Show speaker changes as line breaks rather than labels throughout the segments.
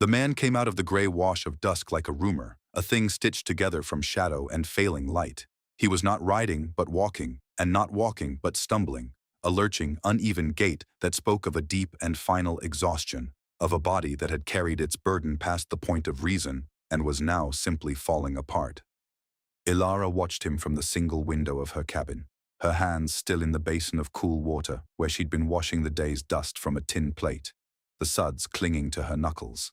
The man came out of the gray wash of dusk like a rumor, a thing stitched together from shadow and failing light. He was not riding, but walking, and not walking, but stumbling, a lurching, uneven gait that spoke of a deep and final exhaustion, of a body that had carried its burden past the point of reason and was now simply falling apart. Elara watched him from the single window of her cabin, her hands still in the basin of cool water where she'd been washing the day's dust from a tin plate, the suds clinging to her knuckles.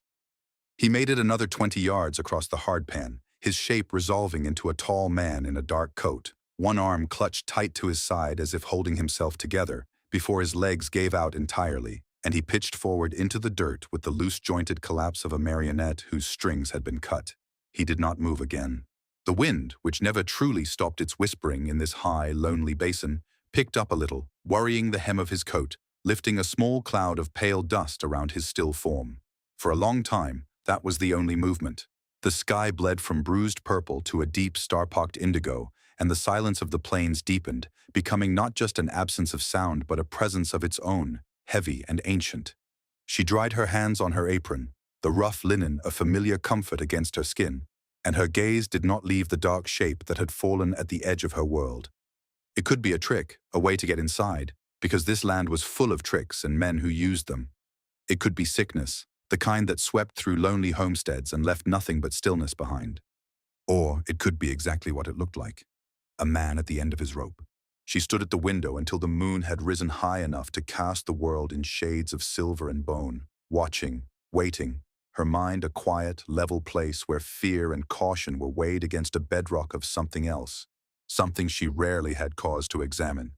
He made it another 20 yards across the hardpan, his shape resolving into a tall man in a dark coat, one arm clutched tight to his side as if holding himself together, before his legs gave out entirely, and he pitched forward into the dirt with the loose-jointed collapse of a marionette whose strings had been cut. He did not move again. The wind, which never truly stopped its whispering in this high, lonely basin, picked up a little, worrying the hem of his coat, lifting a small cloud of pale dust around his still form. For a long time, that was the only movement. The sky bled from bruised purple to a deep star-pocked indigo, and the silence of the plains deepened, becoming not just an absence of sound but a presence of its own, heavy and ancient. She dried her hands on her apron, the rough linen a familiar comfort against her skin, and her gaze did not leave the dark shape that had fallen at the edge of her world. It could be a trick, a way to get inside, because this land was full of tricks and men who used them. It could be sickness, the kind that swept through lonely homesteads and left nothing but stillness behind. Or it could be exactly what it looked like, a man at the end of his rope. She stood at the window until the moon had risen high enough to cast the world in shades of silver and bone, watching, waiting, her mind a quiet, level place where fear and caution were weighed against a bedrock of something else, something she rarely had cause to examine.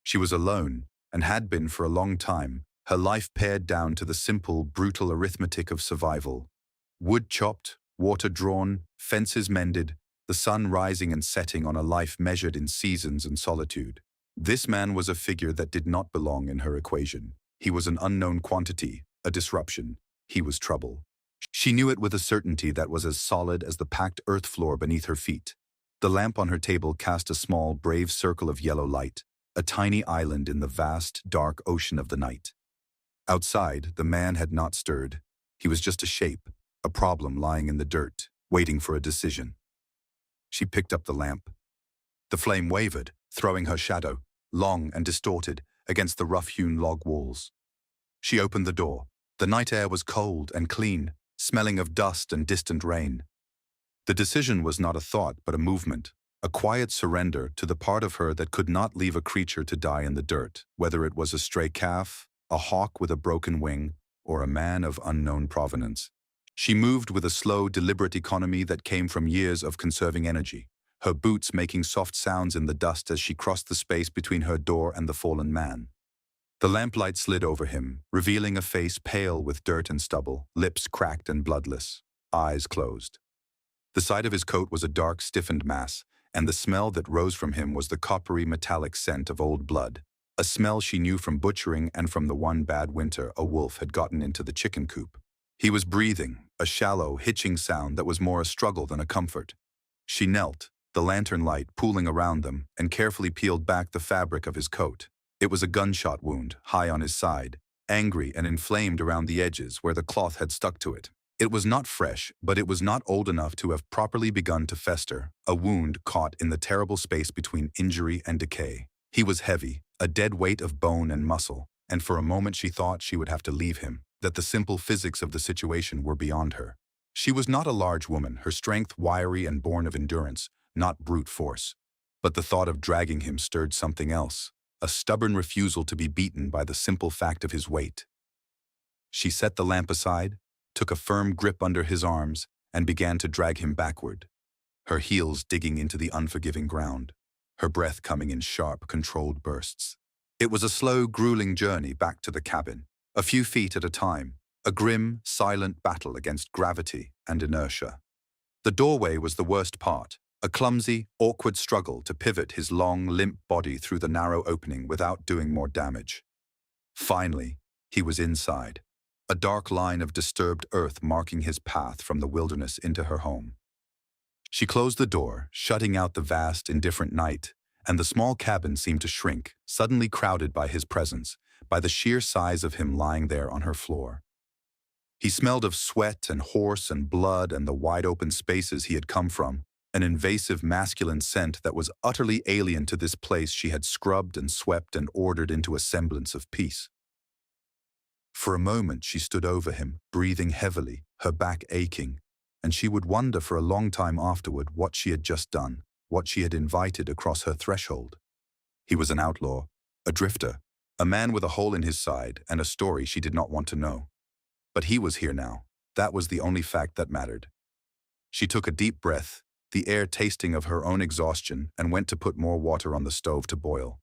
She was alone, and had been for a long time, her life pared down to the simple, brutal arithmetic of survival. Wood chopped, water drawn, fences mended, the sun rising and setting on a life measured in seasons and solitude. This man was a figure that did not belong in her equation. He was an unknown quantity, a disruption. He was trouble. She knew it with a certainty that was as solid as the packed earth floor beneath her feet. The lamp on her table cast a small, brave circle of yellow light, a tiny island in the vast, dark ocean of the night. Outside, the man had not stirred. He was just a shape, a problem lying in the dirt, waiting for a decision. She picked up the lamp. The flame wavered, throwing her shadow, long and distorted, against the rough-hewn log walls. She opened the door. The night air was cold and clean, smelling of dust and distant rain. The decision was not a thought but a movement, a quiet surrender to the part of her that could not leave a creature to die in the dirt, whether it was a stray calf, a hawk with a broken wing, or a man of unknown provenance. She moved with a slow, deliberate economy that came from years of conserving energy, her boots making soft sounds in the dust as she crossed the space between her door and the fallen man. The lamplight slid over him, revealing a face pale with dirt and stubble, lips cracked and bloodless, eyes closed. The side of his coat was a dark, stiffened mass, and the smell that rose from him was the coppery metallic scent of old blood, a smell she knew from butchering and from the one bad winter a wolf had gotten into the chicken coop. He was breathing, a shallow, hitching sound that was more a struggle than a comfort. She knelt, the lantern light pooling around them, and carefully peeled back the fabric of his coat. It was a gunshot wound, high on his side, angry and inflamed around the edges where the cloth had stuck to it. It was not fresh, but it was not old enough to have properly begun to fester, a wound caught in the terrible space between injury and decay. He was heavy, a dead weight of bone and muscle, and for a moment she thought she would have to leave him, that the simple physics of the situation were beyond her. She was not a large woman, her strength wiry and born of endurance, not brute force. But the thought of dragging him stirred something else, a stubborn refusal to be beaten by the simple fact of his weight. She set the lamp aside, took a firm grip under his arms, and began to drag him backward, her heels digging into the unforgiving ground, her breath coming in sharp, controlled bursts. It was a slow, grueling journey back to the cabin, a few feet at a time, a grim, silent battle against gravity and inertia. The doorway was the worst part, a clumsy, awkward struggle to pivot his long, limp body through the narrow opening without doing more damage. Finally, he was inside, a dark line of disturbed earth marking his path from the wilderness into her home. She closed the door, shutting out the vast, indifferent night, and the small cabin seemed to shrink, suddenly crowded by his presence, by the sheer size of him lying there on her floor. He smelled of sweat and horse and blood and the wide-open spaces he had come from, an invasive masculine scent that was utterly alien to this place she had scrubbed and swept and ordered into a semblance of peace. For a moment she stood over him, breathing heavily, her back aching, and she would wonder for a long time afterward what she had just done, what she had invited across her threshold. He was an outlaw, a drifter, a man with a hole in his side and a story she did not want to know. But he was here now. That was the only fact that mattered. She took a deep breath, the air tasting of her own exhaustion, and went to put more water on the stove to boil.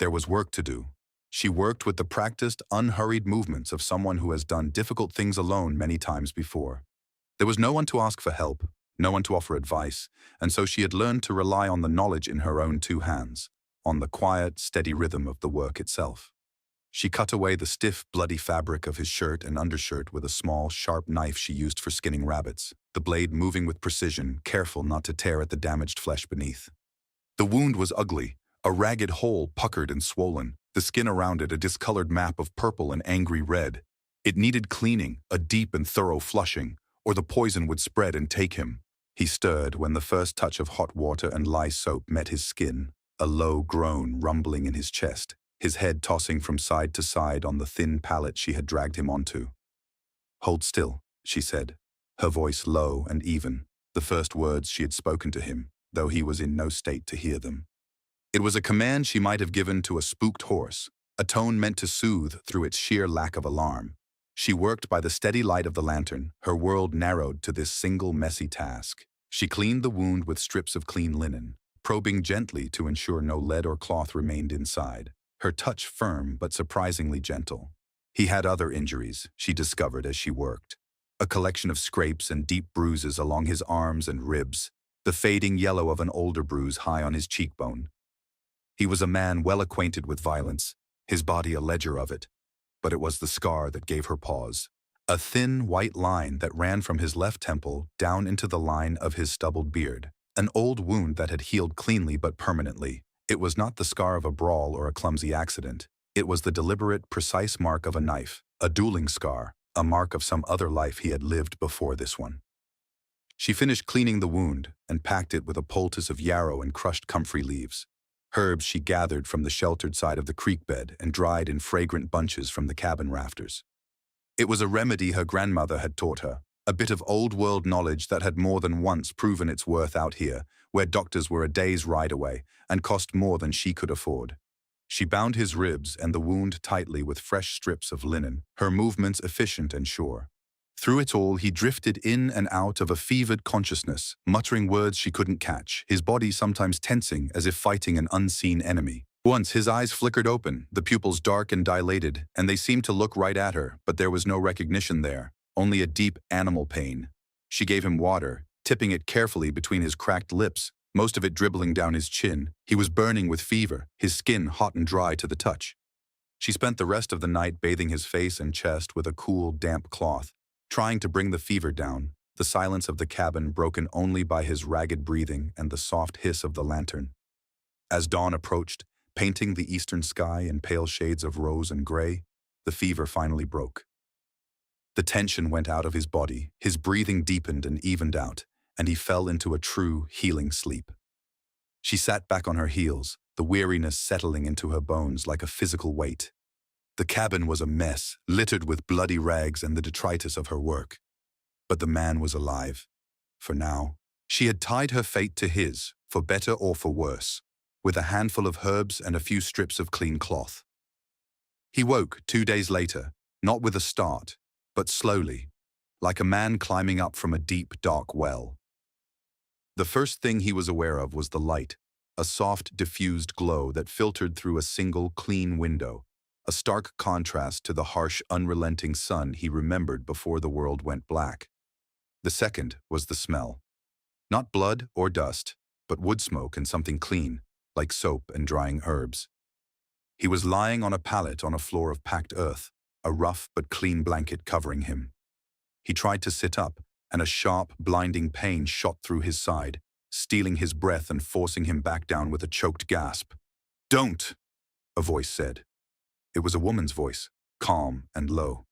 There was work to do. She worked with the practiced, unhurried movements of someone who has done difficult things alone many times before. There was no one to ask for help, no one to offer advice, and so she had learned to rely on the knowledge in her own two hands, on the quiet, steady rhythm of the work itself. She cut away the stiff, bloody fabric of his shirt and undershirt with a small, sharp knife she used for skinning rabbits, the blade moving with precision, careful not to tear at the damaged flesh beneath. The wound was ugly, a ragged hole puckered and swollen, the skin around it a discolored map of purple and angry red. It needed cleaning, a deep and thorough flushing, or the poison would spread and take him. He stirred when the first touch of hot water and lye soap met his skin, a low groan rumbling in his chest, his head tossing from side to side on the thin pallet she had dragged him onto. "Hold still," she said, her voice low and even, the first words she had spoken to him, though he was in no state to hear them. It was a command she might have given to a spooked horse, a tone meant to soothe through its sheer lack of alarm. She worked by the steady light of the lantern, her world narrowed to this single messy task. She cleaned the wound with strips of clean linen, probing gently to ensure no lead or cloth remained inside, her touch firm but surprisingly gentle. He had other injuries, she discovered as she worked, a collection of scrapes and deep bruises along his arms and ribs, the fading yellow of an older bruise high on his cheekbone. He was a man well acquainted with violence, his body a ledger of it, but it was the scar that gave her pause. A thin, white line that ran from his left temple down into the line of his stubbled beard, an old wound that had healed cleanly but permanently. It was not the scar of a brawl or a clumsy accident. It was the deliberate, precise mark of a knife, a dueling scar, a mark of some other life he had lived before this one. She finished cleaning the wound and packed it with a poultice of yarrow and crushed comfrey leaves, herbs she gathered from the sheltered side of the creek bed and dried in fragrant bunches from the cabin rafters. It was a remedy her grandmother had taught her, a bit of old-world knowledge that had more than once proven its worth out here, where doctors were a day's ride away and cost more than she could afford. She bound his ribs and the wound tightly with fresh strips of linen, her movements efficient and sure. Through it all, he drifted in and out of a fevered consciousness, muttering words she couldn't catch, his body sometimes tensing as if fighting an unseen enemy. Once his eyes flickered open, the pupils dark and dilated, and they seemed to look right at her, but there was no recognition there, only a deep animal pain. She gave him water, tipping it carefully between his cracked lips, most of it dribbling down his chin. He was burning with fever, his skin hot and dry to the touch. She spent the rest of the night bathing his face and chest with a cool, damp cloth, trying to bring the fever down, the silence of the cabin broken only by his ragged breathing and the soft hiss of the lantern. As dawn approached, painting the eastern sky in pale shades of rose and gray, the fever finally broke. The tension went out of his body, his breathing deepened and evened out, and he fell into a true, healing sleep. She sat back on her heels, the weariness settling into her bones like a physical weight. The cabin was a mess, littered with bloody rags and the detritus of her work. But the man was alive. For now, she had tied her fate to his, for better or for worse, with a handful of herbs and a few strips of clean cloth. He woke 2 days later, not with a start, but slowly, like a man climbing up from a deep, dark well. The first thing he was aware of was the light, a soft, diffused glow that filtered through a single, clean window, a stark contrast to the harsh, unrelenting sun he remembered before the world went black. The second was the smell. Not blood or dust, but wood smoke and something clean, like soap and drying herbs. He was lying on a pallet on a floor of packed earth, a rough but clean blanket covering him. He tried to sit up, and a sharp, blinding pain shot through his side, stealing his breath and forcing him back down with a choked gasp. "Don't!" a voice said. It was a woman's voice, calm and low.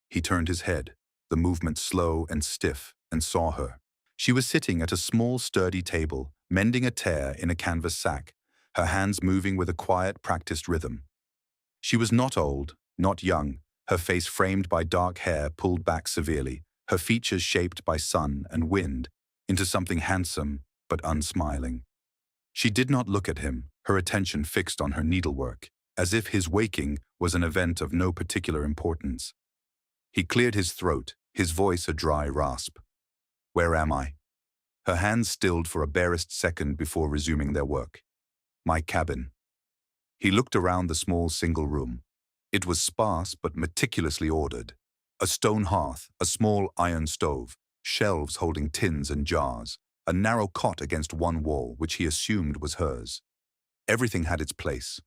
He turned his head. the movement slow and stiff, and saw her. She was sitting at a small, sturdy table, mending a tear in a canvas sack, her hands moving with a quiet, practiced rhythm. She was not old, not young, her face framed by dark hair pulled back severely, her features shaped by sun and wind into something handsome but unsmiling. She did not look at him, her attention fixed on her needlework, as if his waking was an event of no particular importance. He cleared his throat, his voice a dry rasp. "Where am I?" Her hands stilled for a barest second before resuming their work. "My cabin." He looked around the small single room. It was sparse but meticulously ordered. A stone hearth, a small iron stove, shelves holding tins and jars, a narrow cot against one wall which he assumed was hers. Everything had its place.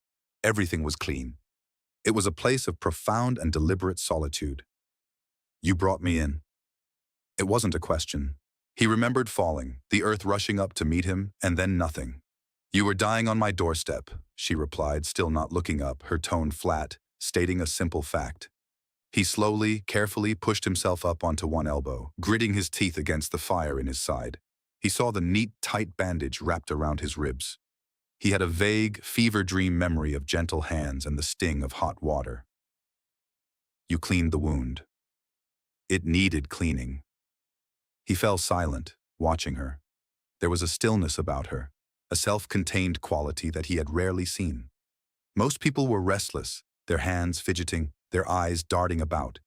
Everything was clean. It was a place of profound and deliberate solitude. "You brought me in." It wasn't a question. He remembered falling, the earth rushing up to meet him, and then nothing. "You were dying on my doorstep," she replied, still not looking up, her tone flat, stating a simple fact. He slowly, carefully pushed himself up onto one elbow, gritting his teeth against the fire in his side. He saw the neat, tight bandage wrapped around his ribs. He had a vague, fever dream memory of gentle hands and the sting of hot water. "You cleaned the wound." It needed cleaning. He fell silent, watching her. There was a stillness about her, a self-contained quality that he had rarely seen. Most people were restless, their hands fidgeting, their eyes darting about.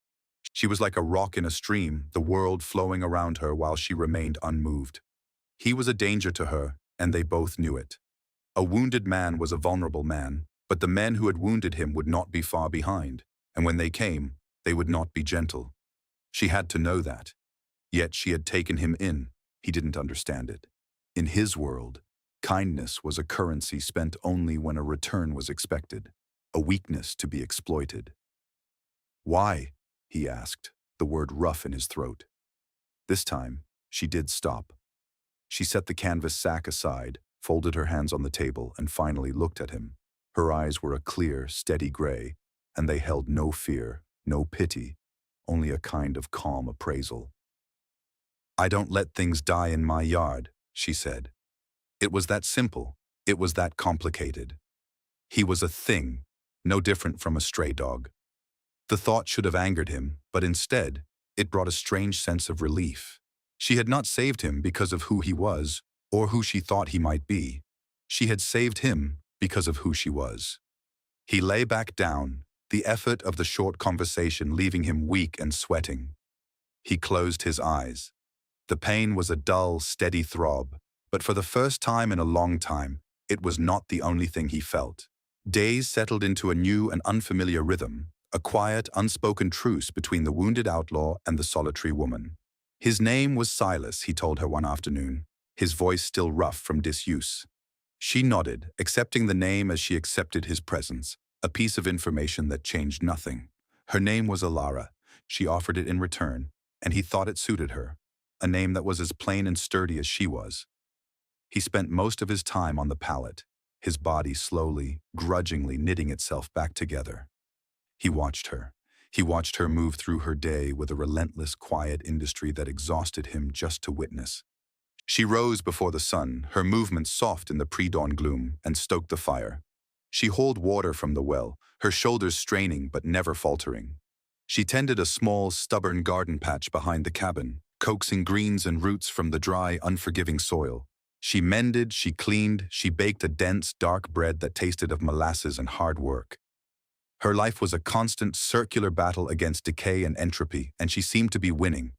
She was like a rock in a stream, the world flowing around her while she remained unmoved. He was a danger to her, and they both knew it. A wounded man was a vulnerable man, but the men who had wounded him would not be far behind, and when they came, they would not be gentle. She had to know that. Yet she had taken him in. He didn't understand it. In his world, kindness was a currency spent only when a return was expected, a weakness to be exploited. "Why?" he asked, the word rough in his throat. This time, she did stop. She set the canvas sack aside, folded her hands on the table, and finally looked at him. Her eyes were a clear, steady gray, and they held no fear, no pity, only a kind of calm appraisal. "I don't let things die in my yard," she said. It was that simple. It was that complicated. He was a thing, no different from a stray dog. The thought should have angered him, but instead, it brought a strange sense of relief. She had not saved him because of who he was, or who she thought he might be. She had saved him because of who she was. He lay back down, the effort of the short conversation leaving him weak and sweating. He closed his eyes. The pain was a dull, steady throb, but for the first time in a long time, it was not the only thing he felt. Days settled into a new and unfamiliar rhythm, a quiet, unspoken truce between the wounded outlaw and the solitary woman. His name was Silas, he told her one afternoon, his voice still rough from disuse. She nodded, accepting the name as she accepted his presence, a piece of information that changed nothing. Her name was Elara. She offered it in return, and he thought it suited her, a name that was as plain and sturdy as she was. He spent most of his time on the pallet, his body slowly, grudgingly knitting itself back together. He watched her. He watched her move through her day with a relentless, quiet industry that exhausted him just to witness. She rose before the sun, her movements soft in the pre-dawn gloom, and stoked the fire. She hauled water from the well, her shoulders straining but never faltering. She tended a small, stubborn garden patch behind the cabin, coaxing greens and roots from the dry, unforgiving soil. She mended, she cleaned, she baked a dense, dark bread that tasted of molasses and hard work. Her life was a constant, circular battle against decay and entropy, and she seemed to be winning.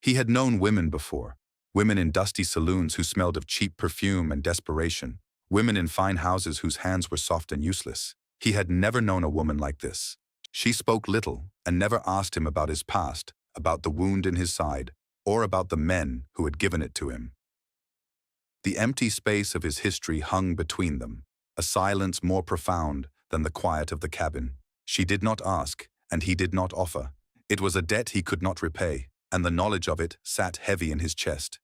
He had known women before, women in dusty saloons who smelled of cheap perfume and desperation, women in fine houses whose hands were soft and useless. He had never known a woman like this. She spoke little and never asked him about his past, about the wound in his side, or about the men who had given it to him. The empty space of his history hung between them, a silence more profound than the quiet of the cabin. She did not ask, and he did not offer. It was a debt he could not repay, and the knowledge of it sat heavy in his chest.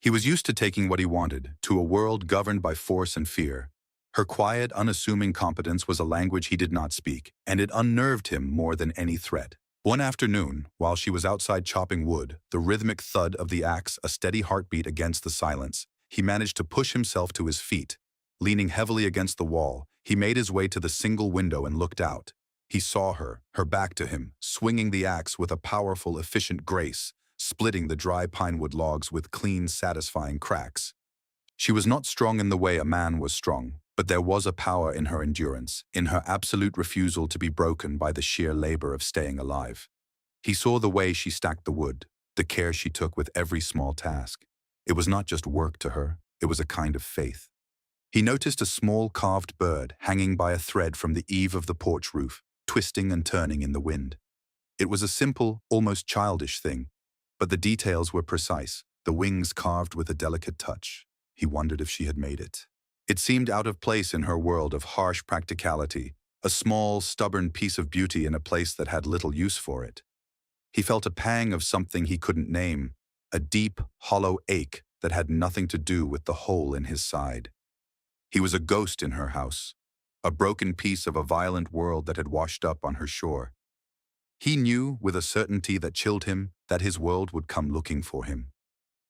He was used to taking what he wanted, to a world governed by force and fear. Her quiet, unassuming competence was a language he did not speak, and it unnerved him more than any threat. One afternoon, while she was outside chopping wood, the rhythmic thud of the axe a steady heartbeat against the silence, he managed to push himself to his feet. Leaning heavily against the wall, he made his way to the single window and looked out. He saw her, her back to him, swinging the axe with a powerful, efficient grace, splitting the dry pinewood logs with clean, satisfying cracks. She was not strong in the way a man was strong, but there was a power in her endurance, in her absolute refusal to be broken by the sheer labor of staying alive. He saw the way she stacked the wood, the care she took with every small task. It was not just work to her, it was a kind of faith. He noticed a small carved bird hanging by a thread from the eave of the porch roof, twisting and turning in the wind. It was a simple, almost childish thing, but the details were precise, the wings carved with a delicate touch. He wondered if she had made it. It seemed out of place in her world of harsh practicality, a small, stubborn piece of beauty in a place that had little use for it. He felt a pang of something he couldn't name, a deep, hollow ache that had nothing to do with the hole in his side. He was a ghost in her house, a broken piece of a violent world that had washed up on her shore. He knew with a certainty that chilled him that his world would come looking for him.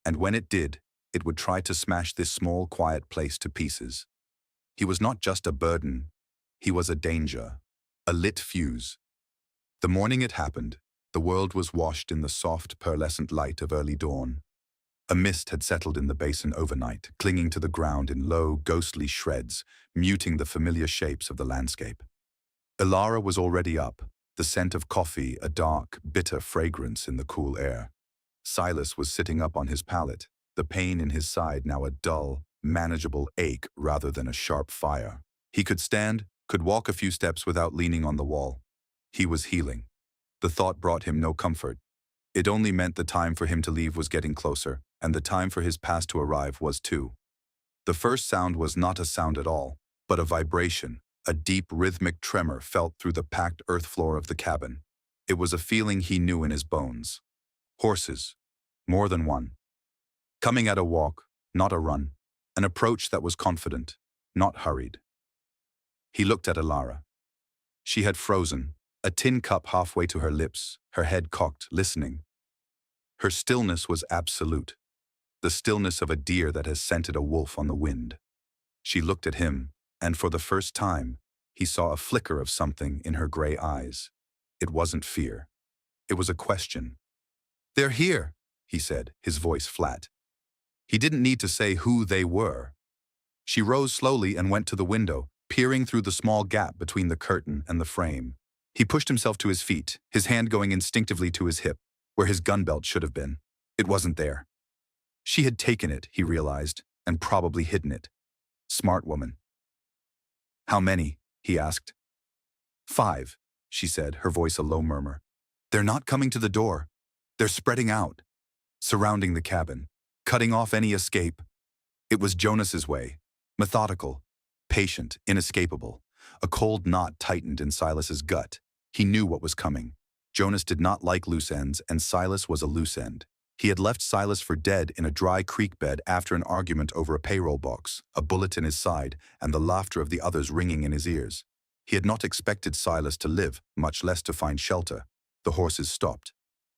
And when it did, it would try to smash this small, quiet place to pieces. He was not just a burden, he was a danger, a lit fuse. The morning it happened, the world was washed in the soft, pearlescent light of early dawn. A mist had settled in the basin overnight, clinging to the ground in low, ghostly shreds, muting the familiar shapes of the landscape. Elara was already up, the scent of coffee a dark, bitter fragrance in the cool air. Silas was sitting up on his pallet, the pain in his side now a dull, manageable ache rather than a sharp fire. He could stand, could walk a few steps without leaning on the wall. He was healing. The thought brought him no comfort. It only meant the time for him to leave was getting closer, and the time for his past to arrive was too. The first sound was not a sound at all, but a vibration, a deep rhythmic tremor felt through the packed earth floor of the cabin. It was a feeling he knew in his bones. Horses. More than one. Coming at a walk, not a run. An approach that was confident, not hurried. He looked at Elara. She had frozen, a tin cup halfway to her lips, her head cocked, listening. Her stillness was absolute, the stillness of a deer that has scented a wolf on the wind. She looked at him, and for the first time, he saw a flicker of something in her gray eyes. It wasn't fear. It was a question. "They're here," he said, his voice flat. He didn't need to say who they were. She rose slowly and went to the window, peering through the small gap between the curtain and the frame. He pushed himself to his feet, his hand going instinctively to his hip, where his gun belt should have been. It wasn't there. She had taken it, he realized, and probably hidden it. Smart woman. "How many?" he asked. "5, she said, her voice a low murmur. "They're not coming to the door. They're spreading out, surrounding the cabin, cutting off any escape." It was Jonas's way, methodical, patient, inescapable. A cold knot tightened in Silas's gut. He knew what was coming. Jonas did not like loose ends, and Silas was a loose end. He had left Silas for dead in a dry creek bed after an argument over a payroll box, a bullet in his side, and the laughter of the others ringing in his ears. He had not expected Silas to live, much less to find shelter. The horses stopped.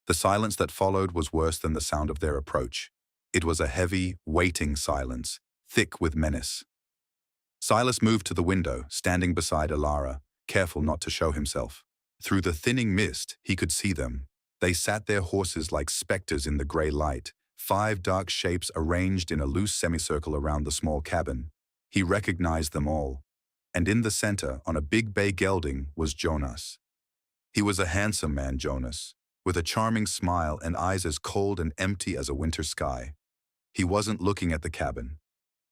The silence that followed was worse than the sound of their approach. It was a heavy, waiting silence, thick with menace. Silas moved to the window, standing beside Elara, careful not to show himself. Through the thinning mist, he could see them. They sat their horses like specters in the gray light, 5 dark shapes arranged in a loose semicircle around the small cabin. He recognized them all. And in the center, on a big bay gelding, was Jonas. He was a handsome man, Jonas, with a charming smile and eyes as cold and empty as a winter sky. He wasn't looking at the cabin.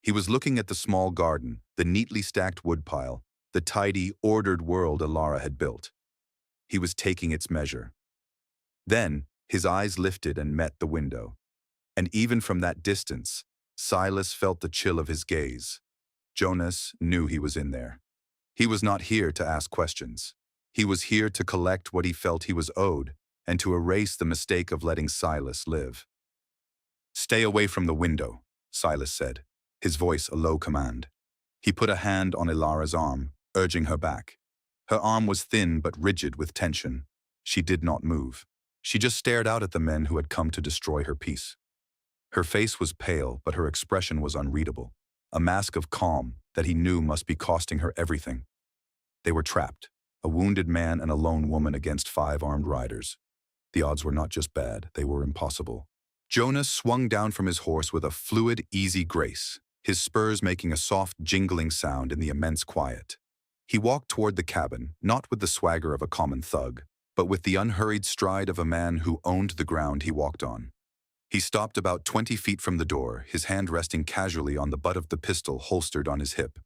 He was looking at the small garden, the neatly stacked woodpile, the tidy, ordered world Elara had built. He was taking its measure. Then, his eyes lifted and met the window. And even from that distance, Silas felt the chill of his gaze. Jonas knew he was in there. He was not here to ask questions. He was here to collect what he felt he was owed and to erase the mistake of letting Silas live. "Stay away from the window," Silas said, his voice a low command. He put a hand on Elara's arm, urging her back. Her arm was thin but rigid with tension. She did not move. She just stared out at the men who had come to destroy her peace. Her face was pale, but her expression was unreadable, a mask of calm that he knew must be costing her everything. They were trapped, a wounded man and a lone woman against 5 armed riders. The odds were not just bad, they were impossible. Jonas swung down from his horse with a fluid, easy grace, his spurs making a soft, jingling sound in the immense quiet. He walked toward the cabin, not with the swagger of a common thug, but with the unhurried stride of a man who owned the ground he walked on. He stopped about 20 feet from the door, his hand resting casually on the butt of the pistol holstered on his hip.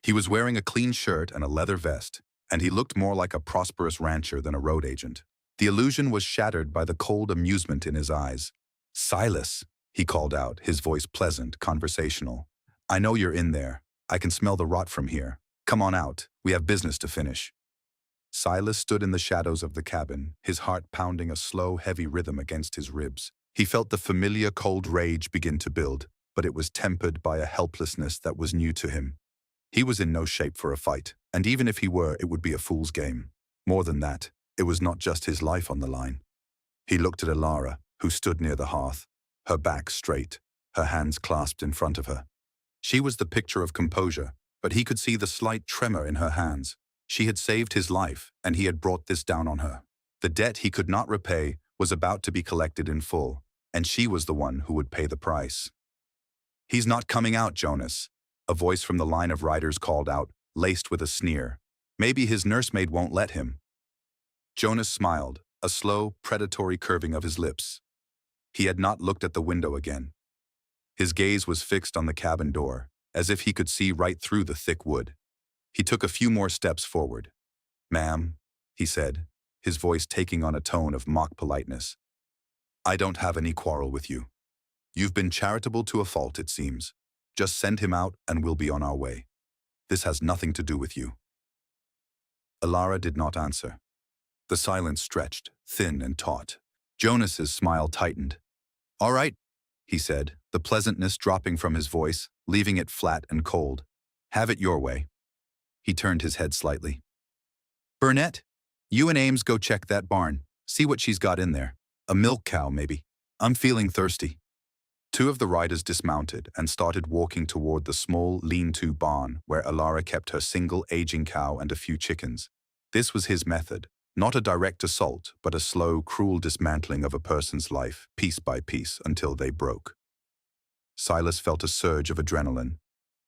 He was wearing a clean shirt and a leather vest, and he looked more like a prosperous rancher than a road agent. The illusion was shattered by the cold amusement in his eyes. "Silas," he called out, his voice pleasant, conversational. "I know you're in there. I can smell the rot from here. Come on out. We have business to finish." Silas stood in the shadows of the cabin, his heart pounding a slow, heavy rhythm against his ribs. He felt the familiar cold rage begin to build, but it was tempered by a helplessness that was new to him. He was in no shape for a fight, and even if he were, it would be a fool's game. More than that, it was not just his life on the line. He looked at Elara, who stood near the hearth, her back straight, her hands clasped in front of her. She was the picture of composure, but he could see the slight tremor in her hands. She had saved his life, and he had brought this down on her. The debt he could not repay was about to be collected in full, and she was the one who would pay the price. "He's not coming out, Jonas," a voice from the line of riders called out, laced with a sneer. "Maybe his nursemaid won't let him." Jonas smiled, a slow, predatory curving of his lips. He had not looked at the window again. His gaze was fixed on the cabin door, as if he could see right through the thick wood. He took a few more steps forward. "Ma'am," he said, his voice taking on a tone of mock politeness. "I don't have any quarrel with you. You've been charitable to a fault, it seems. Just send him out and we'll be on our way. This has nothing to do with you." Elara did not answer. The silence stretched, thin and taut. Jonas's smile tightened. "All right," he said, the pleasantness dropping from his voice, leaving it flat and cold. "Have it your way." He turned his head slightly. "Burnett, you and Ames go check that barn. See what she's got in there. A milk cow, maybe. I'm feeling thirsty." 2 of the riders dismounted and started walking toward the small, lean-to barn where Elara kept her single aging cow and a few chickens. This was his method, not a direct assault, but a slow, cruel dismantling of a person's life, piece by piece, until they broke. Silas felt a surge of adrenaline.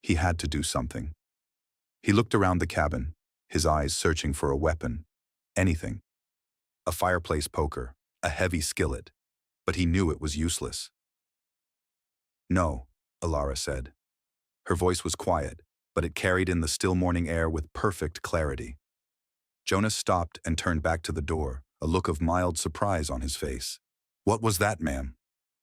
He had to do something. He looked around the cabin, his eyes searching for a weapon. Anything. A fireplace poker, a heavy skillet, but he knew it was useless. "No," Elara said. Her voice was quiet, but it carried in the still morning air with perfect clarity. Jonas stopped and turned back to the door, a look of mild surprise on his face. "What was that, ma'am?"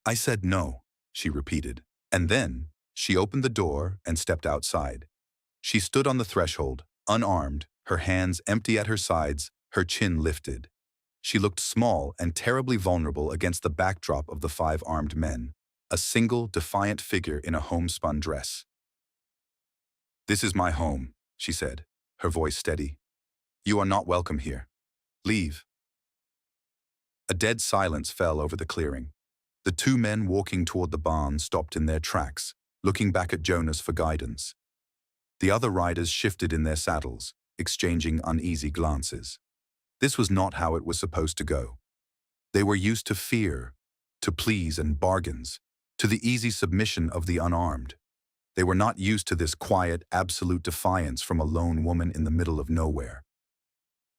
"I said no," she repeated. And then, she opened the door and stepped outside. She stood on the threshold, unarmed, her hands empty at her sides, her chin lifted. She looked small and terribly vulnerable against the backdrop of the 5 armed men, a single, defiant figure in a homespun dress. "This is my home," she said, her voice steady. "You are not welcome here. Leave." A dead silence fell over the clearing. The 2 men walking toward the barn stopped in their tracks, looking back at Jonas for guidance. The other riders shifted in their saddles, exchanging uneasy glances. This was not how it was supposed to go. They were used to fear, to pleas and bargains, to the easy submission of the unarmed. They were not used to this quiet, absolute defiance from a lone woman in the middle of nowhere.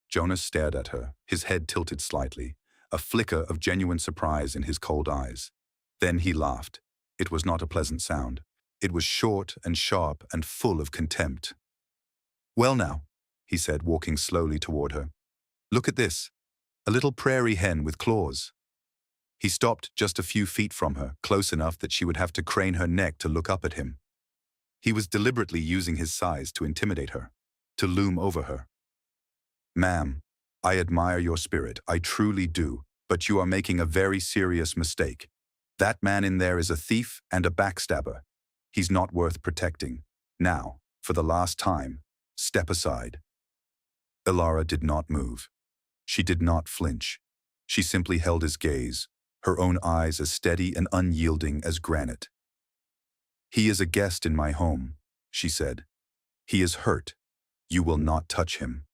Jonas stared at her, his head tilted slightly, a flicker of genuine surprise in his cold eyes. Then he laughed. It was not a pleasant sound. It was short and sharp and full of contempt. "Well now," he said, walking slowly toward her. "Look at this. A little prairie hen with claws." He stopped just a few feet from her, close enough that she would have to crane her neck to look up at him. He was deliberately using his size to intimidate her, to loom over her. "Ma'am, I admire your spirit, I truly do, but you are making a very serious mistake. That man in there is a thief and a backstabber. He's not worth protecting. Now, for the last time, step aside." Elara did not move. She did not flinch. She simply held his gaze, her own eyes as steady and unyielding as granite. "He is a guest in my home," she said. "He is hurt. You will not touch him."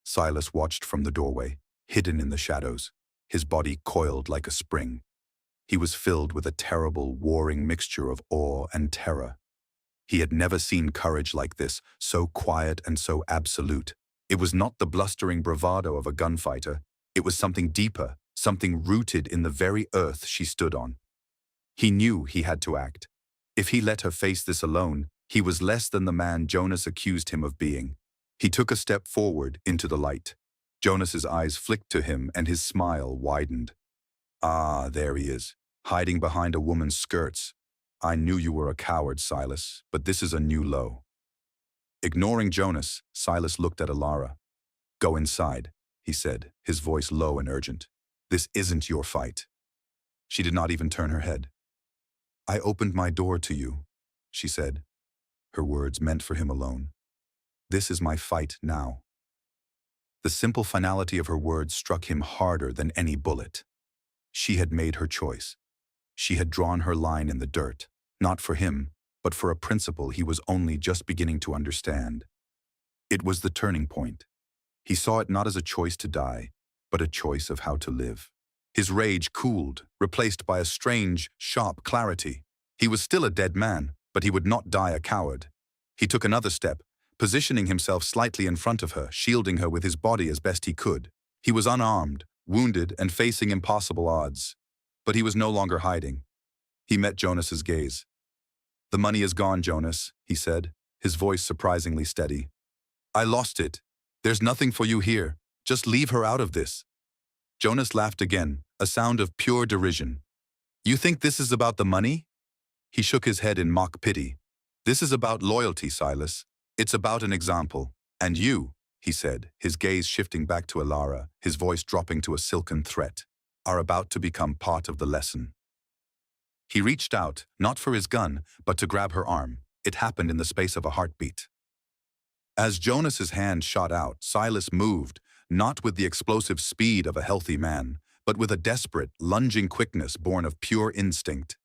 Silas watched from the doorway, hidden in the shadows, his body coiled like a spring. He was filled with a terrible, warring mixture of awe and terror. He had never seen courage like this, so quiet and so absolute. It was not the blustering bravado of a gunfighter. It was something deeper, something rooted in the very earth she stood on. He knew he had to act. If he let her face this alone, he was less than the man Jonas accused him of being. He took a step forward into the light. Jonas's eyes flicked to him and his smile widened. "Ah, there he is, hiding behind a woman's skirts. I knew you were a coward, Silas, but this is a new low." Ignoring Jonas, Silas looked at Elara. "Go inside," he said, his voice low and urgent. "This isn't your fight." She did not even turn her head. "I opened my door to you," she said, her words meant for him alone. "This is my fight now." The simple finality of her words struck him harder than any bullet. She had made her choice. She had drawn her line in the dirt, not for him, but for a principle he was only just beginning to understand. It was the turning point. He saw it not as a choice to die, but a choice of how to live. His rage cooled, replaced by a strange, sharp clarity. He was still a dead man, but he would not die a coward. He took another step, positioning himself slightly in front of her, shielding her with his body as best he could. He was unarmed, wounded, and facing impossible odds. But he was no longer hiding. He met Jonas's gaze. "The money is gone, Jonas," he said, his voice surprisingly steady. "I lost it. There's nothing for you here. Just leave her out of this." Jonas laughed again, a sound of pure derision. "You think this is about the money?" He shook his head in mock pity. "This is about loyalty, Silas. It's about an example. And you," he said, his gaze shifting back to Elara, his voice dropping to a silken threat, "are about to become part of the lesson." He reached out, not for his gun, but to grab her arm. It happened in the space of a heartbeat. As Jonas's hand shot out, Silas moved, not with the explosive speed of a healthy man, but with a desperate, lunging quickness born of pure instinct.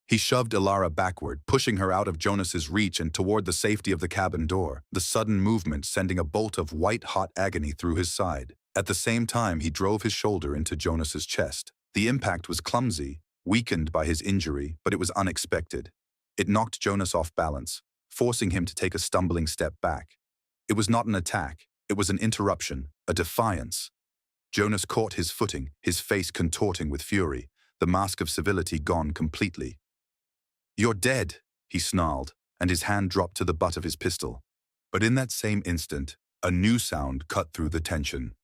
He shoved Elara backward, pushing her out of Jonas's reach and toward the safety of the cabin door, the sudden movement sending a bolt of white-hot agony through his side. At the same time, he drove his shoulder into Jonas's chest. The impact was clumsy, weakened by his injury, but it was unexpected. It knocked Jonas off balance, forcing him to take a stumbling step back. It was not an attack, it was an interruption, a defiance. Jonas caught his footing, his face contorting with fury, the mask of civility gone completely. "You're dead," he snarled, and his hand dropped to the butt of his pistol. But in that same instant, a new sound cut through the tension.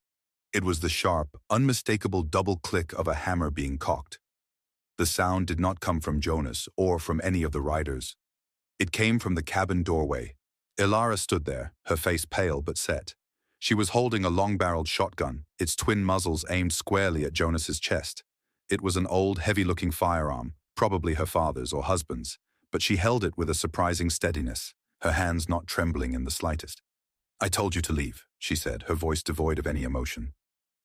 It was the sharp, unmistakable double click of a hammer being cocked. The sound did not come from Jonas or from any of the riders. It came from the cabin doorway. Elara stood there, her face pale but set. She was holding a long-barreled shotgun, its twin muzzles aimed squarely at Jonas's chest. It was an old, heavy-looking firearm, probably her father's or husband's, but she held it with a surprising steadiness, her hands not trembling in the slightest. "I told you to leave," she said, her voice devoid of any emotion.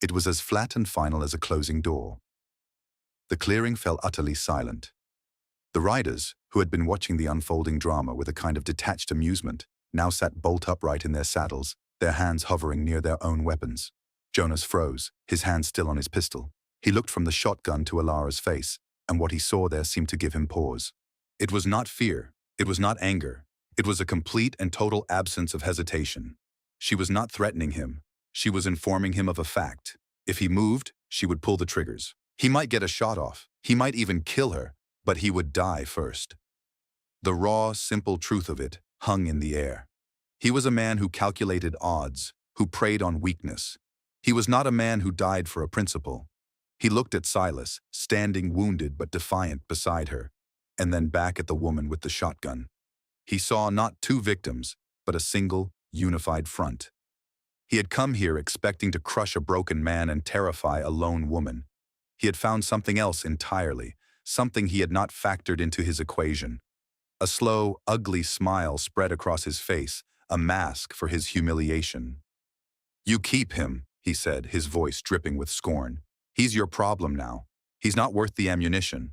It was as flat and final as a closing door. The clearing fell utterly silent. The riders, who had been watching the unfolding drama with a kind of detached amusement, now sat bolt upright in their saddles, their hands hovering near their own weapons. Jonas froze, his hand still on his pistol. He looked from the shotgun to Elara's face, and what he saw there seemed to give him pause. It was not fear, it was not anger, it was a complete and total absence of hesitation. She was not threatening him, she was informing him of a fact. If he moved, she would pull the triggers. He might get a shot off, he might even kill her, but he would die first. The raw, simple truth of it hung in the air. He was a man who calculated odds, who preyed on weakness. He was not a man who died for a principle. He looked at Silas, standing wounded but defiant beside her, and then back at the woman with the shotgun. He saw not two victims, but a single, unified front. He had come here expecting to crush a broken man and terrify a lone woman. He had found something else entirely, something he had not factored into his equation. A slow, ugly smile spread across his face, a mask for his humiliation. "You keep him," he said, his voice dripping with scorn. He's your problem now. He's not worth the ammunition.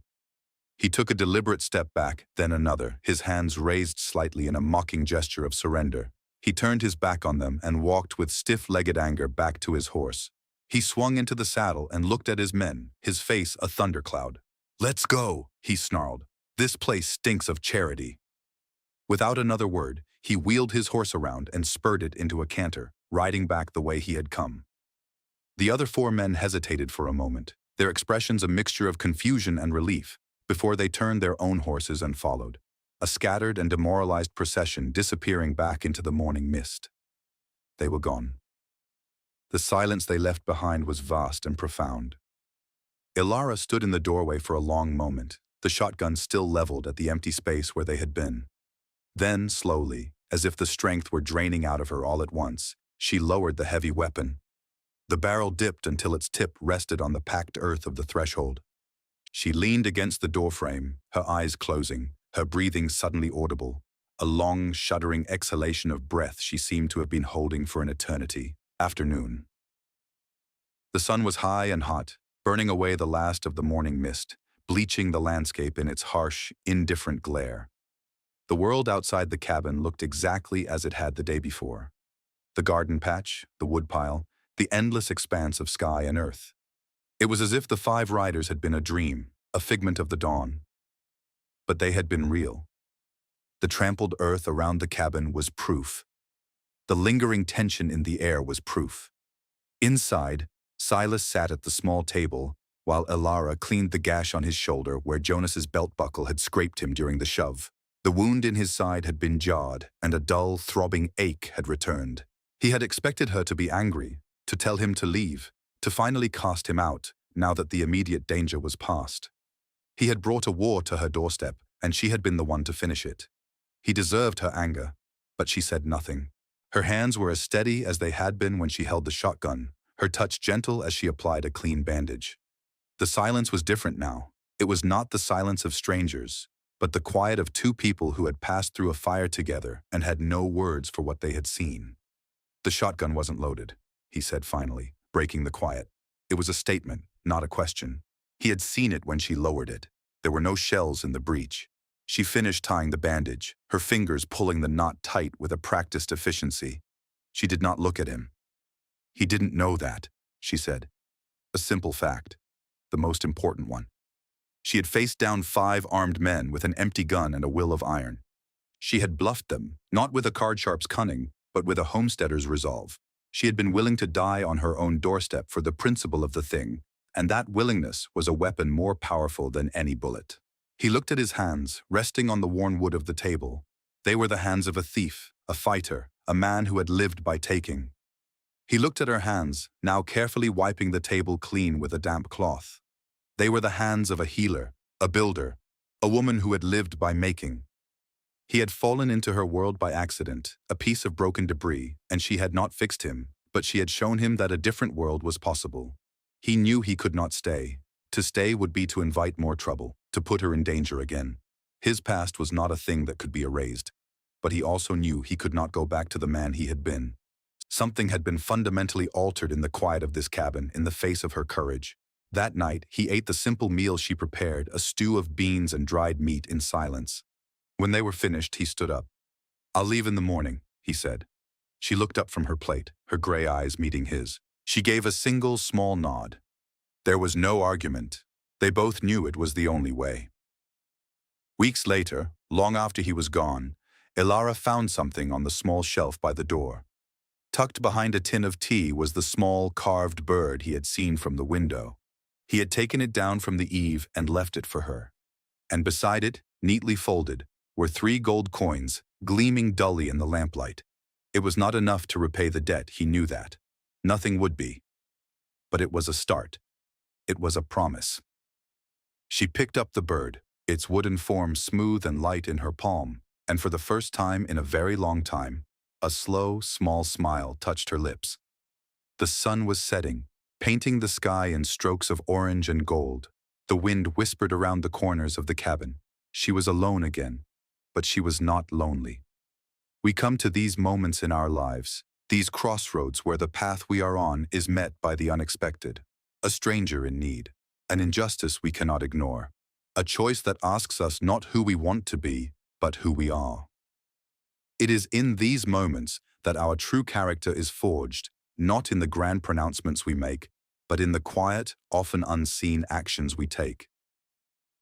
He took a deliberate step back, then another, his hands raised slightly in a mocking gesture of surrender. He turned his back on them and walked with stiff-legged anger back to his horse. He swung into the saddle and looked at his men, his face a thundercloud. "Let's go," he snarled. "This place stinks of charity." Without another word, he wheeled his horse around and spurred it into a canter, riding back the way he had come. The other 4 men hesitated for a moment, their expressions a mixture of confusion and relief, before they turned their own horses and followed, a scattered and demoralized procession disappearing back into the morning mist. They were gone. The silence they left behind was vast and profound. Elara stood in the doorway for a long moment, the shotgun still leveled at the empty space where they had been. Then, slowly, as if the strength were draining out of her all at once, she lowered the heavy weapon. The barrel dipped until its tip rested on the packed earth of the threshold. She leaned against the doorframe, her eyes closing, her breathing suddenly audible, a long, shuddering exhalation of breath she seemed to have been holding for an eternity. Afternoon. The sun was high and hot, burning away the last of the morning mist, bleaching the landscape in its harsh, indifferent glare. The world outside the cabin looked exactly as it had the day before. The garden patch, the woodpile, the endless expanse of sky and earth. It was as if the 5 riders had been a dream, a figment of the dawn. But they had been real. The trampled earth around the cabin was proof. The lingering tension in the air was proof. Inside, Silas sat at the small table, while Elara cleaned the gash on his shoulder where Jonas's belt buckle had scraped him during the shove. The wound in his side had been jarred, and a dull, throbbing ache had returned. He had expected her to be angry, to tell him to leave, to finally cast him out, now that the immediate danger was past. He had brought a war to her doorstep, and she had been the one to finish it. He deserved her anger, but she said nothing. Her hands were as steady as they had been when she held the shotgun, her touch gentle as she applied a clean bandage. The silence was different now. It was not the silence of strangers, but the quiet of 2 people who had passed through a fire together and had no words for what they had seen. "The shotgun wasn't loaded," he said finally, breaking the quiet. It was a statement, not a question. He had seen it when she lowered it. There were no shells in the breech. She finished tying the bandage, her fingers pulling the knot tight with a practiced efficiency. She did not look at him. "He didn't know that," she said. A simple fact, the most important one. She had faced down 5 armed men with an empty gun and a will of iron. She had bluffed them, not with a card-sharp's cunning, but with a homesteader's resolve. She had been willing to die on her own doorstep for the principle of the thing, and that willingness was a weapon more powerful than any bullet. He looked at his hands, resting on the worn wood of the table. They were the hands of a thief, a fighter, a man who had lived by taking. He looked at her hands, now carefully wiping the table clean with a damp cloth. They were the hands of a healer, a builder, a woman who had lived by making. He had fallen into her world by accident, a piece of broken debris, and she had not fixed him, but she had shown him that a different world was possible. He knew he could not stay. To stay would be to invite more trouble, to put her in danger again. His past was not a thing that could be erased, but he also knew he could not go back to the man he had been. Something had been fundamentally altered in the quiet of this cabin in the face of her courage. That night, he ate the simple meal she prepared, a stew of beans and dried meat, in silence. When they were finished, he stood up. "I'll leave in the morning," he said. She looked up from her plate, her gray eyes meeting his. She gave a single small nod. There was no argument. They both knew it was the only way. Weeks later, long after he was gone, Elara found something on the small shelf by the door. Tucked behind a tin of tea was the small, carved bird he had seen from the window. He had taken it down from the eave and left it for her. And beside it, neatly folded, were 3 gold coins, gleaming dully in the lamplight. It was not enough to repay the debt, he knew that. Nothing would be. But it was a start. It was a promise. She picked up the bird, its wooden form smooth and light in her palm, and for the first time in a very long time, a slow, small smile touched her lips. The sun was setting, painting the sky in strokes of orange and gold. The wind whispered around the corners of the cabin. She was alone again, but she was not lonely. We come to these moments in our lives, These crossroads where the path we are on is met by the unexpected, a stranger in need, an injustice we cannot ignore, a choice that asks us not who we want to be, but who we are. It is in these moments that our true character is forged, not in the grand pronouncements we make, but in the quiet, often unseen actions we take.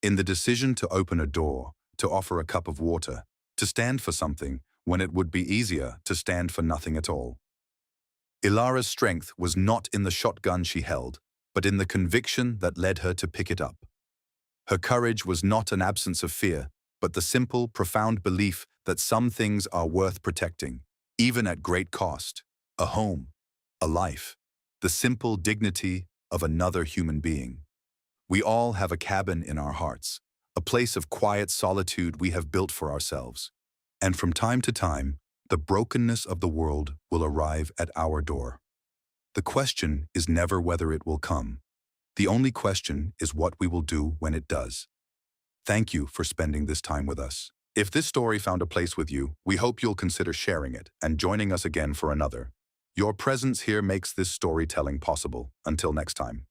In the decision to open a door, to offer a cup of water, to stand for something when it would be easier to stand for nothing at all. Elara's strength was not in the shotgun she held, but in the conviction that led her to pick it up. Her courage was not an absence of fear, but the simple, profound belief that some things are worth protecting, even at great cost: a home, a life, the simple dignity of another human being. We all have a cabin in our hearts, a place of quiet solitude we have built for ourselves. And from time to time, the brokenness of the world will arrive at our door. The question is never whether it will come. The only question is what we will do when it does. Thank you for spending this time with us. If this story found a place with you, we hope you'll consider sharing it and joining us again for another. Your presence here makes this storytelling possible. Until next time.